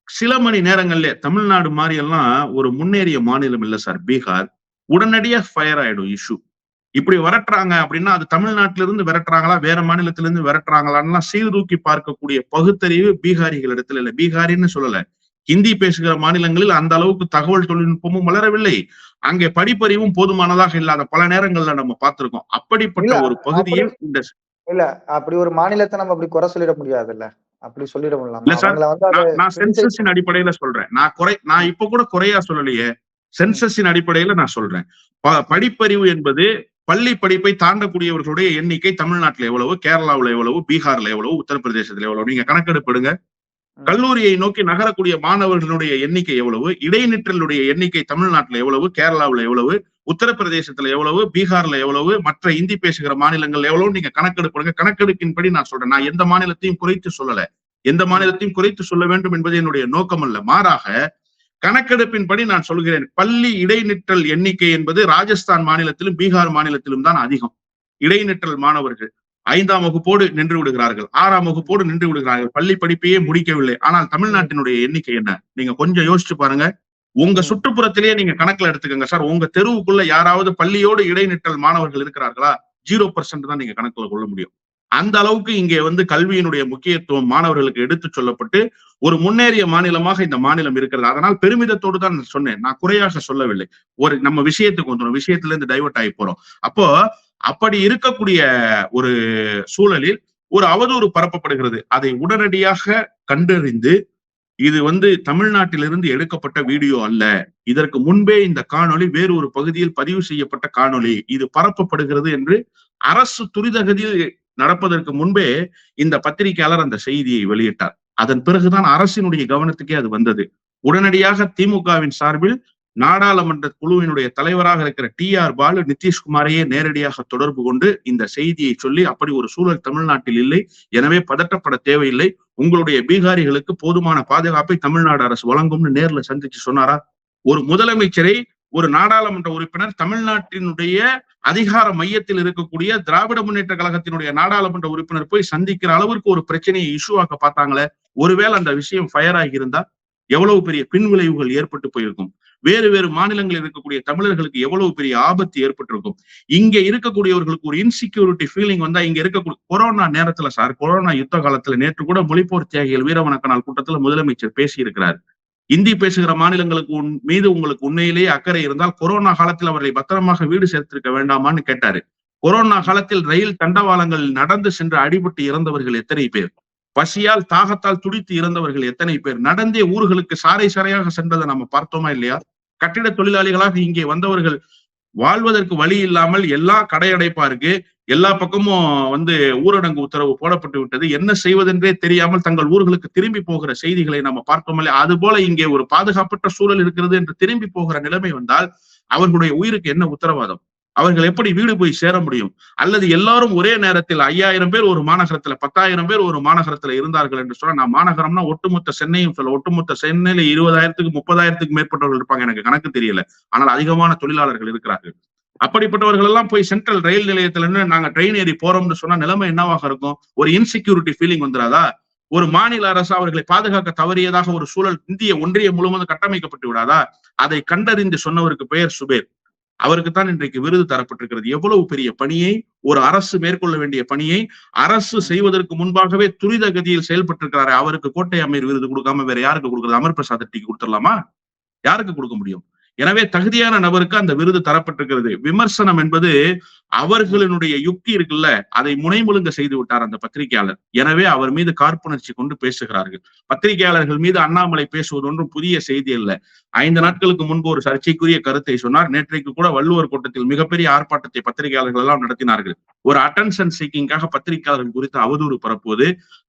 சில மணி நேரங்கள்ல தமிழ்நாடு மாதிரி எல்லாம் ஒரு முன்னேறிய மாநிலம் இல்ல சார் பீகார், உடனடியா ஃபயர் ஆயிடும் இஷ்யூ. இப்படி விரட்டுறாங்க அப்படின்னா அது தமிழ்நாட்டிலிருந்து விரட்டுறாங்களா வேற மாநிலத்திலிருந்து விரட்டுறாங்களான்னா சீர்தூக்கி பார்க்கக்கூடிய பகுத்தறிவு பீகாரிகள் இடத்துல இல்ல. பீகாரின்னு சொல்லல, ஹிந்தி பேசுகிற மாநிலங்களில் அந்த அளவுக்கு தகவல் தொழில்நுட்பமும் வளரவில்லை, அங்கே படிப்பறிவும் போதுமானதாக இல்லாத பல நேரங்கள்ல நம்ம பார்த்திருக்கோம். அப்படிப்பட்ட ஒரு பகுதியில் இந்த இல்ல அப்படி ஒரு மாநிலத்த நம்ம அப்படி குறை சொல்லிட முடியாதுல்ல. அப்படி சொல்லிட இல்ல முடியலாமா? சார். அவங்கள வந்து அத நான் கிரிட்டிசைஸ் சென்சஸின் பண்ண அடிப்படையில சொல்றேன். நான் ம், இப்ப கூட குறையா சொல்லலையே. ம், சென்சஸின் அடிப்படையில நான் சொல்றேன். படிப்பறிவு என்பது பள்ளி படிப்பை தாண்டக்கூடியவர்களுடைய எண்ணிக்கை தமிழ்நாட்டுல எவ்வளவு, கேரளாவுல எவ்வளவு, பீகார்ல எவ்வளவு, உத்தரப்பிரதேசத்துல எவ்வளவு? நீங்க கணக்கெடுப்பு எடுங்க. ம், கல்லூரியை நோக்கி நகரக்கூடிய மாணவர்களுடைய எண்ணிக்கை எவ்வளவு, இடைநிற்றலுடைய எண்ணிக்கை தமிழ்நாட்டுல எவ்வளவு, கேரளாவுல எவ்வளவு, உத்தரப்பிரதேசத்துல எவ்வளவு, பீகார்ல எவ்வளவு, மற்ற இந்தி பேசுகிற மாநிலங்கள் எவ்வளவு? நீங்க கணக்கெடுப்புங்க. கணக்கெடுப்பின்படி நான் சொல்றேன். நான் எந்த மாநிலத்தையும் குறைத்து சொல்லல. எந்த ம், மாநிலத்தையும் குறைத்து சொல்ல வேண்டும் என்பது என்னுடைய நோக்கம் அல்ல. மாறாக கணக்கெடுப்பின்படி நான் சொல்கிறேன். பள்ளி இடைநிற்றல் எண்ணிக்கை என்பது ராஜஸ்தான் மாநிலத்திலும் பீகார் மாநிலத்திலும் தான் அதிகம். இடைநிற்றல் மாணவர்கள் 5ஆம் வகுப்போடு நின்று விடுகிறார்கள், 6ஆம் ம், வகுப்போடு நின்று விடுகிறார்கள், பள்ளி படிப்பையே முடிக்கவில்லை. ஆனால் ம், தமிழ்நாட்டினுடைய எண்ணிக்கை என்ன? நீங்க கொஞ்சம் யோசிச்சு பாருங்க. உங்க ம், சுற்றுப்புறத்திலேயே நீங்க கணக்குல எடுத்துக்கங்க சார். உங்க தெருவுக்குள்ள யாராவது பள்ளியோடு இடைநிற்றல் மாணவர்கள் இருக்கிறார்களா? 0% தான் நீங்க கணக்குல கொள்ள முடியும். அந்த அளவுக்கு இங்கே வந்து கல்வியினுடைய முக்கியத்துவம் மாணவர்களுக்கு எடுத்து சொல்லப்பட்டு ஒரு முன்னேறிய மாநிலமாக இந்த மாநிலம் இருக்கிறது. அதனால் பெருமிதத்தோடு தான் சொன்னேன். நான் குறையாக சொல்லவில்லை. ஒரு நம்ம விஷயத்துக்கு வந்துடும். விஷயத்துல இருந்து டைவர்ட் ஆகி போறோம். அப்போ அப்படி இருக்கக்கூடிய ஒரு சூழலில் ஒரு அவதூறு பரப்பப்படுகிறது. அதை உடனடியாக கண்டறிந்து இது வந்து தமிழ்நாட்டிலிருந்து எடுக்கப்பட்ட வீடியோ அல்ல. இதற்கு முன்பே இந்த காணொளி வேறு ஒரு பகுதியில் பதிவு செய்யப்பட்ட காணொளி. இது பரப்பப்படுகிறது என்று அரசு துரிதகதியில் நடப்பதற்கு முன்பே இந்த பத்திரிகையாளர் அந்த செய்தியை வெளியிட்டார். அதன் பிறகுதான் அரசினுடைய கவனத்துக்கே அது வந்தது. உடனடியாக திமுகவின் சார்பில் நாடாளுமன்ற குழுவினுடைய தலைவராக இருக்கிற டி.ஆர். பாலு நிதிஷ்குமாரையே நேரடியாக தொடர்பு கொண்டு இந்த செய்தியை சொல்லி அப்படி ஒரு சூழல் தமிழ்நாட்டில் இல்லை. எனவே பதட்டப்பட தேவையில்லை. உங்களுடைய பீகாரிகளுக்கு போதுமான பாதுகாப்பை தமிழ்நாடு அரசு வழங்கும்னு நேர்ல சந்திச்சு சொன்னாரா? ஒரு முதலமைச்சரை ஒரு நாடாளுமன்ற உறுப்பினர் தமிழ்நாட்டினுடைய அதிகார மையத்தில் இருக்கக்கூடிய திராவிட முன்னேற்ற கழகத்தினுடைய நாடாளுமன்ற உறுப்பினர் போய் சந்திக்கிற அளவிற்கு ஒரு பிரச்சனையை இஷ்யூ ஆக்க பார்த்தாங்களே. ஒருவேளை அந்த விஷயம் ஃபயர் ஆகி இருந்தா எவ்வளவு பெரிய பின்விளைவுகள் ஏற்பட்டு போயிருக்கும். வேறு வேறு மாநிலங்களில் இருக்கக்கூடிய தமிழர்களுக்கு எவ்வளவு பெரிய ஆபத்து ஏற்பட்டிருக்கும். இங்க இருக்கக்கூடியவர்களுக்கு ஒரு இன்செக்யூரிட்டி ஃபீலிங் வந்தா இங்க இருக்கக்கூடிய கொரோனா நேரத்துல சார், கொரோனா யுத்த காலத்துல நேற்று கூட மொழிப்போர் தியாகிகள் வீரவணக்க நாள் கூட்டத்துல முதலமைச்சர் பேசி இருக்கிறார். இந்தி பேசுகிற மாநிலங்களுக்கு மீது உங்களுக்கு உண்மையிலேயே அக்கறை இருந்தால் கொரோனா காலத்தில் அவர்களை பத்திரமாக வீடு சேர்த்திருக்க வேண்டாமான்னு கேட்டாரு. கொரோனா ம், காலத்தில் ரயில் தண்டவாளங்கள் நடந்து சென்று அடிபட்டு இறந்தவர்கள் எத்தனை பேர்? பசியால் தாகத்தால் துடித்து இறந்தவர்கள் எத்தனை பேர்? நடந்தே ஊர்களுக்கு சாறை சாறையாக சென்றதை நம்ம பார்த்தோமா இல்லையா? கட்டிட தொழிலாளிகளாக இங்கே வந்தவர்கள் வாழ்வதற்கு வழி இல்லாமல் எல்லா கடையடைப்பா இருக்கு. எல்லா பக்கமும் வந்து ஊரடங்கு உத்தரவு போடப்பட்டு விட்டது. என்ன செய்வதென்றே தெரியாமல் தங்கள் ஊர்களுக்கு திரும்பி போகிற செய்திகளை நம்ம பார்த்தோம் இல்லையா? அது போல இங்கே ஒரு பாதுகாப்பற்ற சூழல் இருக்கிறது என்று திரும்பி போகிற நிலைமை வந்தால் அவர்களுடைய உயிருக்கு என்ன உத்தரவாதம்? அவர்கள் எப்படி வீடு போய் சேர முடியும்? அல்லது எல்லாரும் ஒரே நேரத்தில் 5000 பேர் ஒரு மாநகரத்துல 10,000 பேர் ஒரு மாநகரத்துல இருந்தார்கள் என்று சொன்னா, நான் மாநகரம்னா ஒட்டுமொத்த சென்னையும் சொல்ல, ஒட்டுமொத்த சென்னையில 20,000க்கு 30,000க்கு மேற்பட்டவர்கள் இருப்பாங்க. எனக்கு கணக்கு தெரியல. ஆனால் அதிகமான தொழிலாளர்கள் இருக்கிறார்கள். அப்படிப்பட்டவர்கள் எல்லாம் போய் சென்ட்ரல் ரயில் நிலையத்துல இருந்து நாங்க ட்ரெயின் ஏறி போறோம்னு சொன்னா நிலைமை என்னவாக இருக்கும்? ஒரு இன்செக்யூரிட்டி ஃபீலிங் வந்துராதா? ஒரு மாநில அரசு அவர்களை பாதுகாக்க தவறியதாக ஒரு சூழல் இந்திய ஒன்றியம் முழுவதும் கட்டமைக்கப்பட்டு விடாதா? அதை கண்டறிந்து சொன்னவருக்கு பெயர் சுபேர். அவருக்குத்தான் இன்றைக்கு விருது தரப்பட்டிருக்கிறது. எவ்வளவு பெரிய பணியை ஒரு அரசு மேற்கொள்ள வேண்டிய பணியை அரசு ம். செய்வதற்கு முன்பாகவே துரித கதியில் செயல்பட்டிருக்கிறாரு. அவருக்கு கோட்டை அமீர் விருது கொடுக்காம வேற யாருக்கு கொடுக்குறது? அமர் பிரசாத் ரெட்டிக்கு கொடுத்துடலாமா? யாருக்கு கொடுக்க முடியும்? எனவே தகுதியான நபருக்கு அந்த விருது தரப்பட்டிருக்கிறது. விமர்சனம் என்பது ம். அவர்களினுடைய யுக்தி இருக்குல்ல, அதை முனைமுழுங்க செய்து விட்டார் அந்த பத்திரிகையாளர். எனவே அவர் மீது காழ்ப்புணர்ச்சி கொண்டு பேசுகிறார்கள். பத்திரிகையாளர்கள் மீது அண்ணாமலை பேசுவது ஒன்றும் புதிய செய்தி அல்ல. 5 நாட்களுக்கு முன்பு ஒரு சர்ச்சைக்குரிய கருத்தை சொன்னார். நேற்றைக்கு கூட வள்ளுவர் கோட்டத்தில் மிகப்பெரிய ஆர்ப்பாட்டத்தை பத்திரிகையாளர்கள் எல்லாம் நடத்தினார்கள். ஒரு அட்டென்ஷன் சீக்கிங்காக பத்திரிகையாளர்கள் குறித்து அவதூறு பரப்புவது,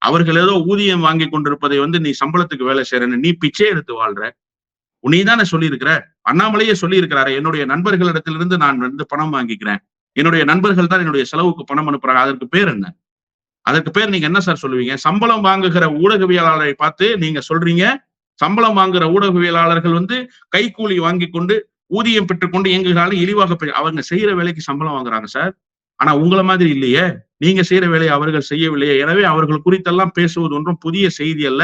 அவர்கள் ஏதோ ஊதியம் வாங்கி கொண்டிருப்பதை வந்து நீ சம்பளத்துக்கு வேலை செய்யறன்னு, நீ பிச்சை எடுத்து வாழ்ற, நீ தானே சொல்லி இருக்கிற. அண்ணாமலையே சொல்லி இருக்கிறாரு, என்னுடைய நண்பர்களிடத்திலிருந்து நான் வந்து பணம் வாங்கிக்கிறேன். என்னுடைய நண்பர்கள் தான் என்னுடைய செலவுக்கு பணம் அனுப்புறாங்க. அதற்கு பேர் என்ன? அதற்கு பேர் நீங்க என்ன சார் சொல்லுவீங்க? சம்பளம் வாங்குகிற ஊடகவியலாளரை பார்த்து நீங்க சொல்றீங்க, சம்பளம் வாங்குற ஊடகவியலாளர்கள் வந்து கைக்கூலி வாங்கி கொண்டு ஊதியம் பெற்றுக்கொண்டு இயங்குகிறார்கள், இழிவாக அவங்க செய்யற வேலைக்கு சம்பளம் வாங்குறாங்க சார். ஆனா உங்கள மாதிரி இல்லையே. நீங்க செய்யற வேலையை அவர்கள் செய்யவில்லையே. எனவே அவர்கள் குறித்தெல்லாம் பேசுவது ஒன்றும் புதிய செய்தி அல்ல.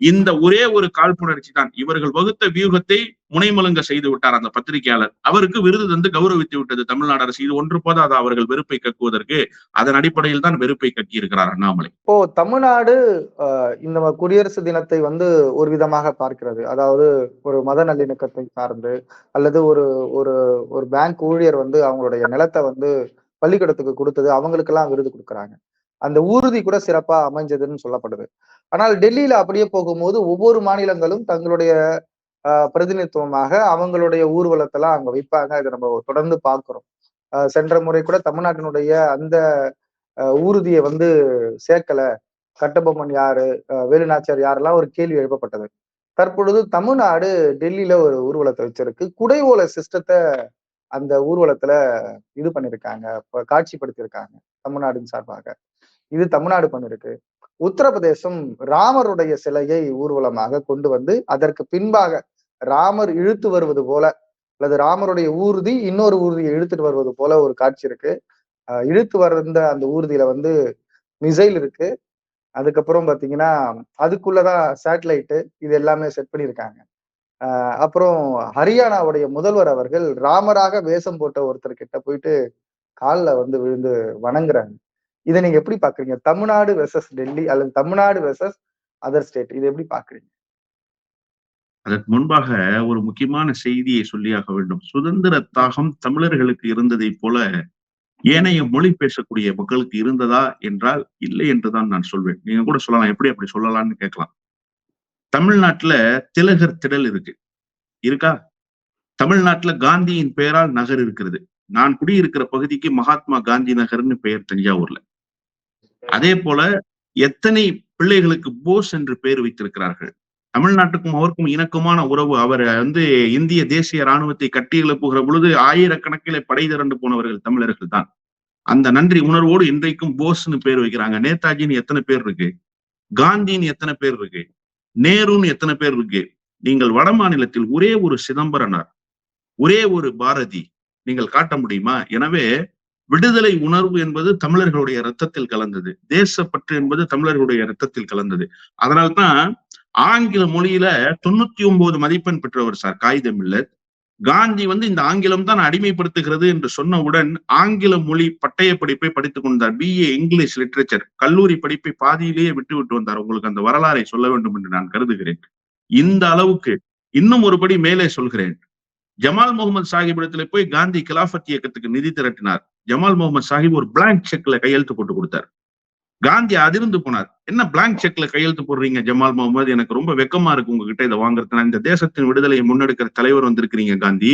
இந்த ஒரே ஒரு காழ்ப்புணர்ச்சி தான். இவர்கள் வகுத்த வியூகத்தை முனைமழுங்க செய்து விட்டார் அந்த பத்திரிகையாளர். அவருக்கு விருது தந்து கௌரவித்து விட்டது தமிழ்நாடு அரசு. இது ஒன்று போதாது அவர்கள் வெறுப்பை கக்குவதற்கு. அதன் அடிப்படையில் தான் வெறுப்பை கக்கி இருக்கிறார் அண்ணாமலை. இப்போ தமிழ்நாடு இந்த குடியரசு தினத்தை வந்து ஒரு விதமாக பார்க்கிறது. அதாவது ஒரு மத நல்லிணக்கத்தை சார்ந்து, அல்லது ஒரு ஒரு ஒரு பேங்க் ஊழியர் வந்து அவங்களுடைய நிலத்த வந்து பள்ளிக்கூடத்துக்கு குடுத்தது, அவங்களுக்கெல்லாம் விருது குடுக்குறாங்க. அந்த ஊர்தி கூட சிறப்பா அமைஞ்சதுன்னு சொல்லப்படுது. ஆனால் டெல்லியில அப்படியே போகும்போது ஒவ்வொரு மாநிலங்களும் தங்களுடைய பிரதிநிதித்துவமாக அவங்களுடைய ஊர்வலத்தெல்லாம் அங்க வைப்பாங்க. இதை நம்ம தொடர்ந்து பார்க்கிறோம். சென்ற முறை கூட தமிழ்நாட்டினுடைய அந்த ஊர்தியை வந்து சேர்க்கல, கட்டபொம்மன் யாரு, வேலுநாச்சியார் யாரெல்லாம் ஒரு கேள்வி எழுப்பப்பட்டது. தற்பொழுது தமிழ்நாடு டெல்லியில ஒரு ஊர்வலத்தை வச்சிருக்கு. குடை ஓலை சிஸ்டத்தை அந்த ஊர்வலத்துல இது பண்ணிருக்காங்க, காட்சிப்படுத்தியிருக்காங்க தமிழ்நாட்டின் சார்பாக. இது தமிழ்நாடு பண்ணிருக்கு. உத்தரப்பிரதேசம் ராமருடைய சிலையை ஊர்வலமாக கொண்டு வந்து அதற்கு பின்பாக ராமர் இழுத்து வருவது போல, அல்லது ராமருடைய ஊர்தி இன்னொரு ஊர்தியை இழுத்துட்டு வருவது போல ஒரு காட்சி இருக்கு. இழுத்து வர்ற அந்த ஊர்தியில வந்து மிசைல் இருக்கு. அதுக்கப்புறம் பாத்தீங்கன்னா அதுக்குள்ளதான் சேட்டலைட்டு இது எல்லாமே செட் பண்ணியிருக்காங்க. அப்புறம் ஹரியானாவுடைய முதல்வர் அவர்கள் ராமராக வேஷம் போட்ட ஒருத்தர் கிட்ட போயிட்டு காலில் வந்து விழுந்து வணங்குறாங்க. இதை நீங்க எப்படி பாக்குறீங்க? தமிழ்நாடு வெர்சஸ் டெல்லி அல்லது தமிழ்நாடு வெர்சஸ் அதர் ஸ்டேட், இதை எப்படி பாக்குறீங்க? அதற்கு முன்பாக ஒரு முக்கியமான செய்தியை சொல்லியாக வேண்டும். சுதந்திர தாகம் தமிழர்களுக்கு இருந்ததை போல ஏனைய மொழி பேசக்கூடிய மக்களுக்கு இருந்ததா என்றால் இல்லை என்றுதான் நான் சொல்வேன். நீங்க கூட சொல்லலாம், எப்படி அப்படி சொல்லலாம்னு கேட்கலாம். தமிழ்நாட்டுல திலகர் திடல் இருக்கா? தமிழ்நாட்டுல காந்தியின் பெயரால் நகர் இருக்கிறது. நான் குடியிருக்கிற பகுதிக்கு மகாத்மா காந்தி நகர்னு பெயர் தஞ்சாவூர்ல. அதே போல எத்தனை பிள்ளைகளுக்கு போஸ் என்று பெயர் வைத்திருக்கிறார்கள். தமிழ்நாட்டுக்கும் அவருக்கும் இணக்கமான உறவு. அவர் வந்து இந்திய தேசிய ராணுவத்தை கட்டி எழுப்புகிற பொழுது ஆயிரக்கணக்கிலே படை திரண்டு போனவர்கள் தமிழர்கள் தான். அந்த நன்றி உணர்வோடு இன்றைக்கும் போஸ்ன்னு பேர் வைக்கிறாங்க. நேதாஜின்னு எத்தனை பேர் இருக்கு? காந்தின்னு எத்தனை பேர் இருக்கு? நேருன்னு எத்தனை பேர் இருக்கு? நீங்கள் வட மாநிலத்தில் ஒரே ஒரு சிதம்பரனார், ஒரே ஒரு பாரதி நீங்கள் காட்ட முடியுமா? எனவே விடுதலை உணர்வு என்பது தமிழர்களுடைய ரத்தத்தில் கலந்தது. தேசப்பற்று என்பது தமிழர்களுடைய ரத்தத்தில் கலந்தது. அதனால்தான் ஆங்கில மொழியில 99 மதிப்பெண் பெற்றவர் சார் காகிதமில்லத். காந்தி வந்து இந்த ஆங்கிலம் தான் அடிமைப்படுத்துகிறது என்று சொன்னவுடன் ஆங்கில மொழி பட்டய படிப்பை படித்துக் கொண்டார். BA இங்கிலீஷ் லிட்ரேச்சர் கல்லூரி படிப்பை பாதியிலேயே விட்டு வந்தார். உங்களுக்கு அந்த வரலாறை சொல்ல வேண்டும் என்று நான் கருதுகிறேன். இந்த அளவுக்கு இன்னும் ஒருபடி மேலே சொல்கிறேன். ஜமால் முகமது சாஹிப் இடத்துல போய் காந்தி கிலாஃபத் இயக்கத்துக்கு நிதி திரட்டினார். ஜமால் முகமது சாஹிப் ஒரு பிளாங்க் செக்ல கையெழுத்து போட்டு கொடுத்தார். காந்தி அதிர்ந்து போனார். என்ன பிளாங்க் செக்ல கையெழுத்து போடுறீங்க ஜமால் முகமது, எனக்கு ரொம்ப வெக்கமா இருக்கு உங்ககிட்ட இதை வாங்குறது. இந்த தேசத்தின் விடுதலையை முன்னெடுக்கிற தலைவர் வந்திருக்கிறீங்க காந்தி,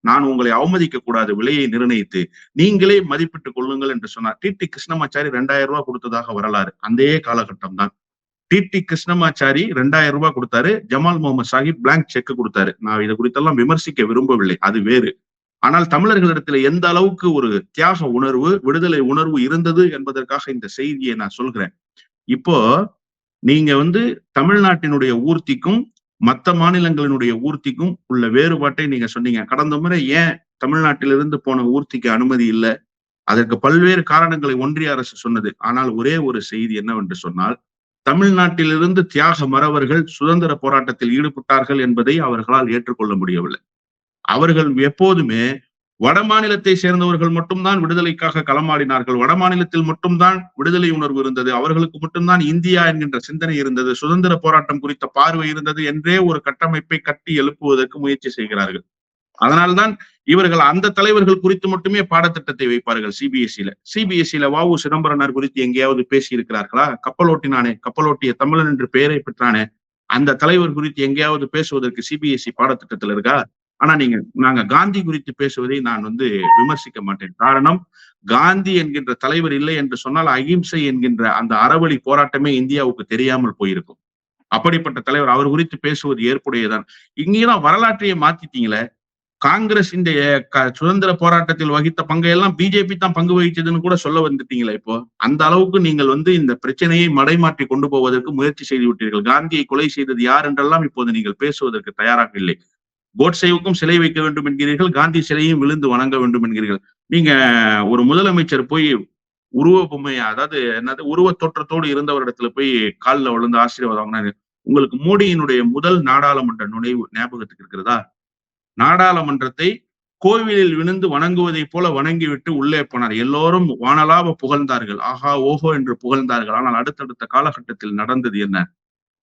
நான் உங்களை அவமதிக்க கூடாது, விலையை நிர்ணயித்து நீங்களே மதிப்பிட்டுக் கொள்ளுங்கள் என்று சொன்னார். TT கிருஷ்ணமாச்சாரி 2000 ரூபாய் கொடுத்ததாக வரலாறு. அந்த காலகட்டம் தான். TT கிருஷ்ணமாச்சாரி 2000 ரூபாய் கொடுத்தாரு. ஜமால் முகமது சாஹிப் பிளாங்க் செக் கொடுத்தாரு. நான் இதை குறித்தெல்லாம் விமர்சிக்க விரும்பவில்லை, அது வேறு. ஆனால் தமிழர்களிடத்துல எந்த அளவுக்கு ஒரு தியாக உணர்வு, விடுதலை உணர்வு இருந்தது என்பதற்காக இந்த செய்தியை நான் சொல்கிறேன். இப்போ நீங்க வந்து தமிழ்நாட்டினுடைய ஊர்த்திக்கும் மற்ற மாநிலங்களினுடைய ஊர்த்திக்கும் உள்ள வேறுபாட்டை நீங்க சொன்னீங்க. கடந்த முறை ஏன் தமிழ்நாட்டிலிருந்து போன ஊர்த்திக்கு அனுமதி இல்லை? அதற்கு பல்வேறு காரணங்களை ஒன்றிய அரசு சொன்னது. ஆனால் ஒரே ஒரு செய்தி என்னவென்று சொன்னால், தமிழ்நாட்டிலிருந்து தியாக மறவர்கள் சுதந்திர போராட்டத்தில் ஈடுபட்டார்கள் என்பதை அவர்களால் ஏற்றுக்கொள்ள முடியவில்லை. அவர்கள் எப்போதுமே வட மாநிலத்தை சேர்ந்தவர்கள் மட்டும்தான் விடுதலைக்காக களமாடினார்கள். வட மாநிலத்தில் மட்டும்தான் விடுதலை உணர்வு இருந்தது, அவர்களுக்கு மட்டும்தான் இந்தியா என்கின்ற சிந்தனை இருந்தது, சுதந்திர போராட்டம் குறித்த பார்வை இருந்தது என்றே ஒரு கட்டமைப்பை கட்டி எழுப்புவதற்கு முயற்சி செய்கிறார்கள். அதனால்தான் இவர்கள் அந்த தலைவர்கள் குறித்து மட்டுமே பாடத்திட்டத்தை வைப்பார்கள். சிபிஎஸ்இல வ.உ. சிதம்பரனார் குறித்து எங்கேயாவது பேசி இருக்கிறார்களா? கப்பலோட்டினானே, கப்பலோட்டிய தமிழன் என்று பெயரை பெற்றானே, அந்த தலைவர் குறித்து எங்கேயாவது பேசுவதற்கு சிபிஎஸ்இ பாடத்திட்டத்தில் இருக்கா? ஆனா நாங்க காந்தி குறித்து பேசுவதை நான் வந்து விமர்சிக்க மாட்டேன். காரணம், காந்தி என்கின்ற தலைவர் இல்லை என்று சொன்னால் அகிம்சை என்கின்ற அந்த அறவழி போராட்டமே இந்தியாவுக்கு தெரியாமல் போயிருக்கும். அப்படிப்பட்ட தலைவர், அவர் குறித்து பேசுவது ஏற்புடையதான். இங்கேதான் வரலாற்றையே மாத்திட்டீங்களே. காங்கிரஸ் இந்த சுதந்திர போராட்டத்தில் வகித்த பங்கையெல்லாம் பிஜேபி தான் பங்கு வகிச்சதுன்னு கூட சொல்ல வந்துட்டீங்களே. இப்போ அந்த அளவுக்கு நீங்கள் வந்து இந்த பிரச்சனையை மடைமாற்றி கொண்டு போவதற்கு முயற்சி செய்து விட்டீர்கள். காந்தியை கொலை செய்தது யார் என்றெல்லாம் இப்போது நீங்கள் பேசுவதற்கு தயாராக இல்லை. கோட்சேவுக்கும் சிலை வைக்க வேண்டும் என்கிறீர்கள், காந்தி சிலையும் விழுந்து வணங்க வேண்டும் என்கிறீர்கள். நீங்க ஒரு முதலமைச்சர் போய் உருவ பொம்மை, அதாவது என்னது உருவ தோற்றத்தோடு இருந்தவரிடத்துல போய் காலில் விழுந்து ஆசீர்வாதம் வாங்கினாரு. உங்களுக்கு மோடியினுடைய முதல் நாடாளுமன்ற நுழைவு ஞாபகத்துக்கு இருக்கிறதா? நாடாளுமன்றத்தை கோவிலில் விழுந்து வணங்குவதை போல வணங்கிவிட்டு உள்ளே போனார். எல்லோரும் வானலாப புகழ்ந்தார்கள், ஆஹா ஓஹோ என்று புகழ்ந்தார்கள். ஆனால் அடுத்தடுத்த காலகட்டத்தில் நடந்தது என்ன?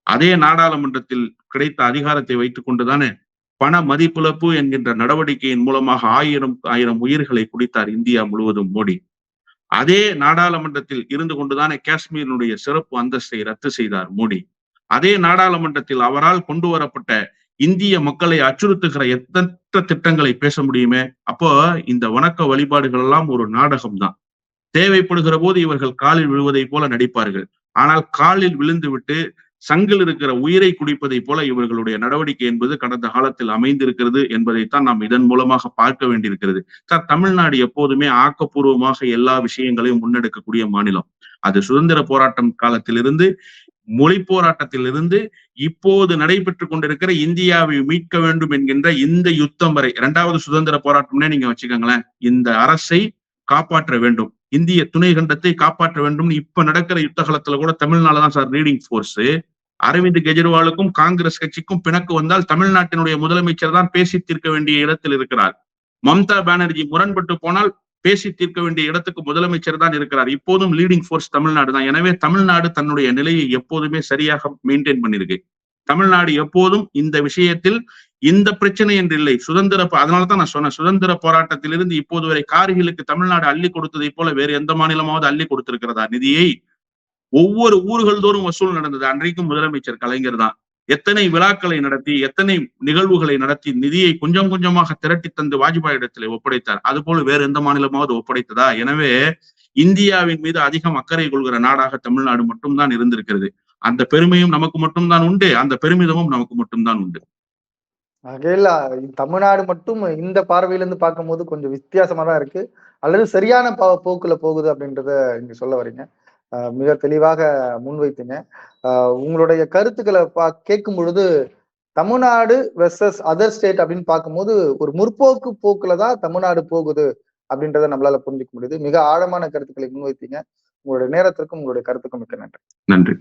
அதே நாடாளுமன்றத்தில் கிடைத்த அதிகாரத்தை வைத்துக் கொண்டுதானே பண மதிப்பிழப்பு என்கின்ற நடவடிக்கையின் மூலமாக ஆயிரம் உயிர்களை குடித்தார் இந்தியா முழுவதும் மோடி. அதே நாடாளுமன்றத்தில் இருந்து கொண்டுதானே காஷ்மீரினுடைய சிறப்பு அந்தஸ்தை ரத்து செய்தார் மோடி. அதே நாடாளுமன்றத்தில் அவரால் கொண்டு வரப்பட்ட இந்திய மக்களை அச்சுறுத்துகிற எத்தனை திட்டங்களை பேச முடியுமே. அப்போ இந்த வணக்க வழிபாடுகள் எல்லாம் ஒரு நாடகம் தான். தேவைப்படுகிற போது இவர்கள் காலில் விழுவதை போல நடிப்பார்கள். ஆனால் காலில் விழுந்து விட்டு சங்கில் இருக்கிற உயிரை குடிப்பதை போல இவர்களுடைய நடவடிக்கை என்பது கடந்த காலத்தில் அமைந்திருக்கிறது என்பதைத்தான் நாம் இதன் மூலமாக பார்க்க வேண்டியிருக்கிறது. சார், தமிழ்நாடு எப்போதுமே ஆக்கப்பூர்வமாக எல்லா விஷயங்களையும் முன்னெடுக்கக்கூடிய மாநிலம். அது சுதந்திர போராட்டம் காலத்திலிருந்து, மொழி போராட்டத்திலிருந்து, இப்போது நடைபெற்றுக் கொண்டிருக்கிற இந்தியாவை மீட்க வேண்டும் என்கின்ற இந்த யுத்தம் வரை, 2வது சுதந்திர போராட்டம்னே நீங்க வச்சுக்கோங்களேன். இந்த அரசை காப்பாற்ற வேண்டும், இந்திய துணை கண்டத்தை காப்பாற்ற வேண்டும். இப்ப நடக்கிற யுத்த காலத்துல கூட தமிழ்நாடு தான் சார் லீடிங் போர்ஸ். அரவிந்த் கெஜ்ரிவாலுக்கும் காங்கிரஸ் கட்சிக்கும் பிணக்கு வந்தால் தமிழ்நாட்டினுடைய முதலமைச்சர் தான் பேசி தீர்க்க வேண்டிய இடத்தில் இருக்கிறார். மம்தா பானர்ஜி முரண்பட்டு போனால் பேசி தீர்க்க வேண்டிய இடத்துக்கு முதலமைச்சர் தான் இருக்கிறார். இப்போதும் லீடிங் போர்ஸ் தமிழ்நாடு தான். எனவே தமிழ்நாடு தன்னுடைய நிலையை எப்போதுமே சரியாக மெயின்டைன் பண்ணிருக்கு. தமிழ்நாடு எப்போதும் இந்த விஷயத்தில் இந்த பிரச்சனை என்று இல்லை. அதனாலதான் நான் சொன்னேன், சுதந்திர போராட்டத்திலிருந்து இப்போது வரை கார்கிலுக்கு தமிழ்நாடு அள்ளி கொடுத்ததை போல வேறு எந்த மாநிலமாவது அள்ளி கொடுத்திருக்கிறதா நிதியை? ஒவ்வொரு ஊர்கள் தோறும் வசூல் நடந்தது. அன்றைக்கும் முதலமைச்சர் கலைஞர் தான். எத்தனை விழாக்களை நடத்தி, எத்தனை நிகழ்வுகளை நடத்தி நிதியை கொஞ்சம் கொஞ்சமாக திரட்டி தந்து வாஜ்பாய் இடத்திலே ஒப்படைத்தார். அது போல வேறு எந்த மாநிலமாவது ஒப்படைத்ததா? எனவே இந்தியாவின் மீது அதிகம் அக்கறை கொள்கிற நாடாக தமிழ்நாடு மட்டும்தான் இருந்திருக்கிறது. அந்த பெருமையும் நமக்கு மட்டும்தான் உண்டு, அந்த பெருமிதமும் நமக்கு மட்டும்தான் உண்டு. ஆகையில தமிழ்நாடு மட்டும் இந்த பார்வையிலிருந்து பார்க்கும்போது கொஞ்சம் வித்தியாசமா தான் இருக்கு, அல்லது சரியான போக்குல போகுது அப்படின்றத நீங்க சொல்ல வரீங்க. மிக தெளிவாக முன்வைத்தீங்க. உங்களுடைய கருத்துக்களை கேட்கும் பொழுது தமிழ்நாடு வெர்சஸ் அதர் ஸ்டேட் அப்படின்னு பார்க்கும்போது ஒரு முற்போக்கு போக்குல தான் தமிழ்நாடு போகுது அப்படின்றத நம்மளால புரிஞ்சுக்க முடியுது. மிக ஆழமான கருத்துக்களை முன்வைத்தீங்க. உங்களுடைய நேரத்திற்கும் உங்களுடைய கருத்துக்கும் மிக்க நன்றி. நன்றி.